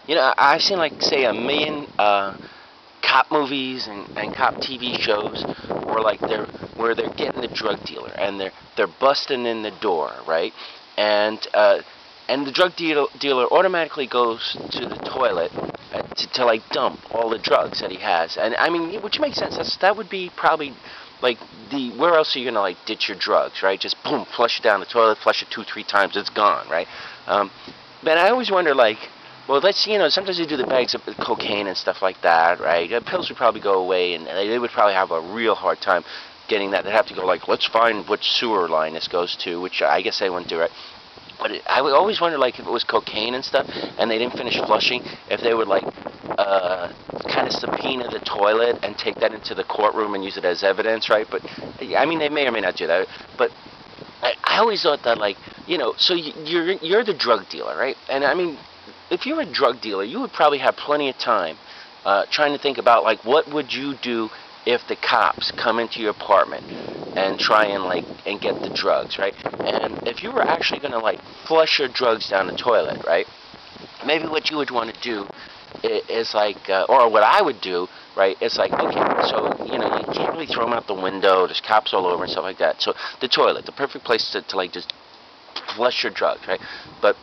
You know, I've seen like say a million cop movies and cop TV shows where they're getting the drug dealer and they're busting in the door, right? And and the dealer automatically goes to the toilet to like dump all the drugs that he has. And I mean, which makes sense. That would be probably like where else are you gonna like ditch your drugs, right? Just boom, flush it down the toilet, flush it 2-3 times, it's gone, right? But I always wonder, like, well, let's see, you know, sometimes they do the bags of cocaine and stuff like that, right? Pills would probably go away, and they would probably have a real hard time getting that. They'd have to go like, let's find which sewer line this goes to, which I guess they wouldn't do, right? But I would always wonder, like, if it was cocaine and stuff, and they didn't finish flushing, if they would, like, kind of subpoena the toilet and take that into the courtroom and use it as evidence, right? But, I mean, they may or may not do that. But I always thought that, like, you know, so you're the drug dealer, right? And, I mean, if you're a drug dealer, you would probably have plenty of time trying to think about, like, what would you do if the cops come into your apartment and try and like and get the drugs, right? And if you were actually going to like flush your drugs down the toilet, right? Maybe what you would want to do is like, or what I would do, right? It's like, okay, so you know you can't really throw them out the window. There's cops all over and stuff like that. So the toilet, the perfect place to like just flush your drugs, right? But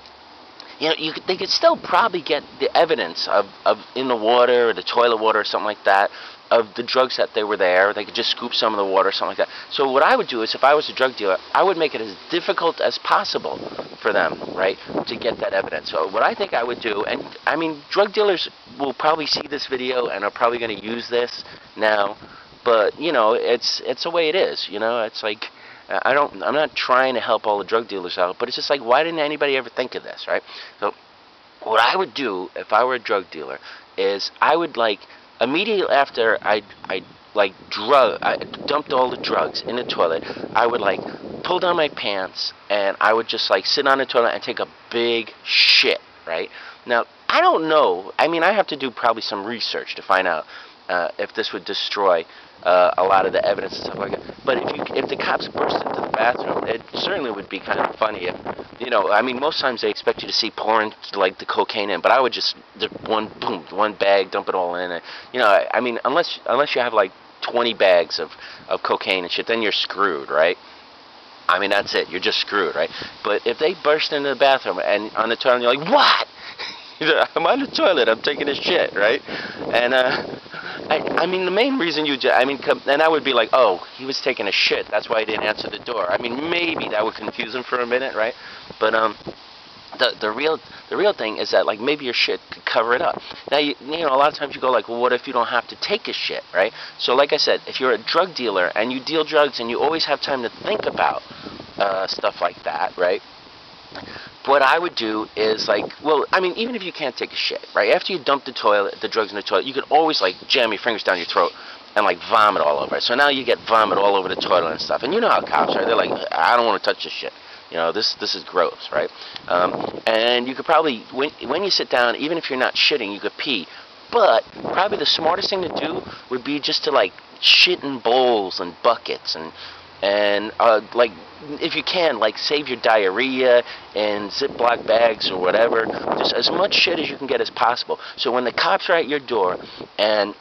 you know, they could still probably get the evidence of in the water, or the toilet water, or something like that, of the drugs that they were there. They could just scoop some of the water, or something like that. So what I would do is, if I was a drug dealer, I would make it as difficult as possible for them, right, to get that evidence. So what I think I would do, and I mean, drug dealers will probably see this video and are probably going to use this now, but you know, it's the way it is. You know, it's like, I'm not trying to help all the drug dealers out, but it's just like, why didn't anybody ever think of this, right? So what I would do if I were a drug dealer is I would like immediately after I dumped all the drugs in the toilet, I would like pull down my pants and I would just like sit on the toilet and take a big shit, right? Now, I don't know. I mean, I have to do probably some research to find out if this would destroy a lot of the evidence and stuff like that. But if the cops burst into the bathroom, it certainly would be kind of funny. If, you know, I mean, most times they expect you to see pouring like the cocaine in, but I would just one bag, dump it all in. And, you know, I mean, unless you have like 20 bags of cocaine and shit, then you're screwed, right? I mean, that's it. You're just screwed, right? But if they burst into the bathroom and on the toilet, you're like, what? I'm on the toilet. I'm taking a shit, right? And I mean, the main reason and I would be like, oh, he was taking a shit. That's why he didn't answer the door. I mean, maybe that would confuse him for a minute, right? But the real thing is that like maybe your shit could cover it up. Now you know a lot of times you go like, well, what if you don't have to take a shit, right? So like I said, if you're a drug dealer and you deal drugs and you always have time to think about stuff like that, right? What I would do is like, well, I mean, even if you can't take a shit, right? After you dump the drugs in the toilet, you can always like jam your fingers down your throat and like vomit all over it. So now you get vomit all over the toilet and stuff. And you know how cops are. They're like, I don't want to touch this shit. You know, this is gross, right? And you could probably, when you sit down, even if you're not shitting, you could pee. But probably the smartest thing to do would be just to like shit in bowls and buckets and like, if you can, like, save your diarrhea in Ziploc bags or whatever. Just as much shit as you can get as possible. So when the cops are at your door and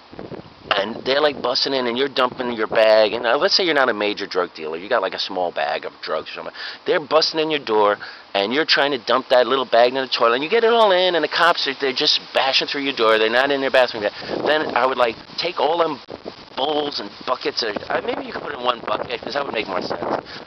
they're like busting in and you're dumping your bag, and let's say you're not a major drug dealer, you got like a small bag of drugs or something. They're busting in your door and you're trying to dump that little bag in the toilet and you get it all in, and the cops they're just bashing through your door. They're not in their bathroom yet. Then I would like take all them bowls and buckets, or maybe you could put it in one bucket, because that would make more sense.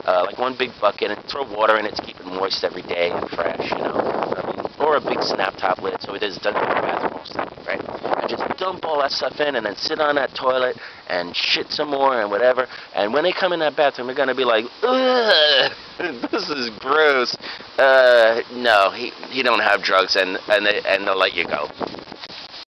Like one big bucket, and throw water in it to keep it moist every day and fresh, you know. Or a big snap top lid so it doesn't go to the bathroom all stuff, right? And just dump all that stuff in and then sit on that toilet and shit some more and whatever. And when they come in that bathroom, they're going to be like, ugh, this is gross. No, he don't have drugs, and they'll let you go.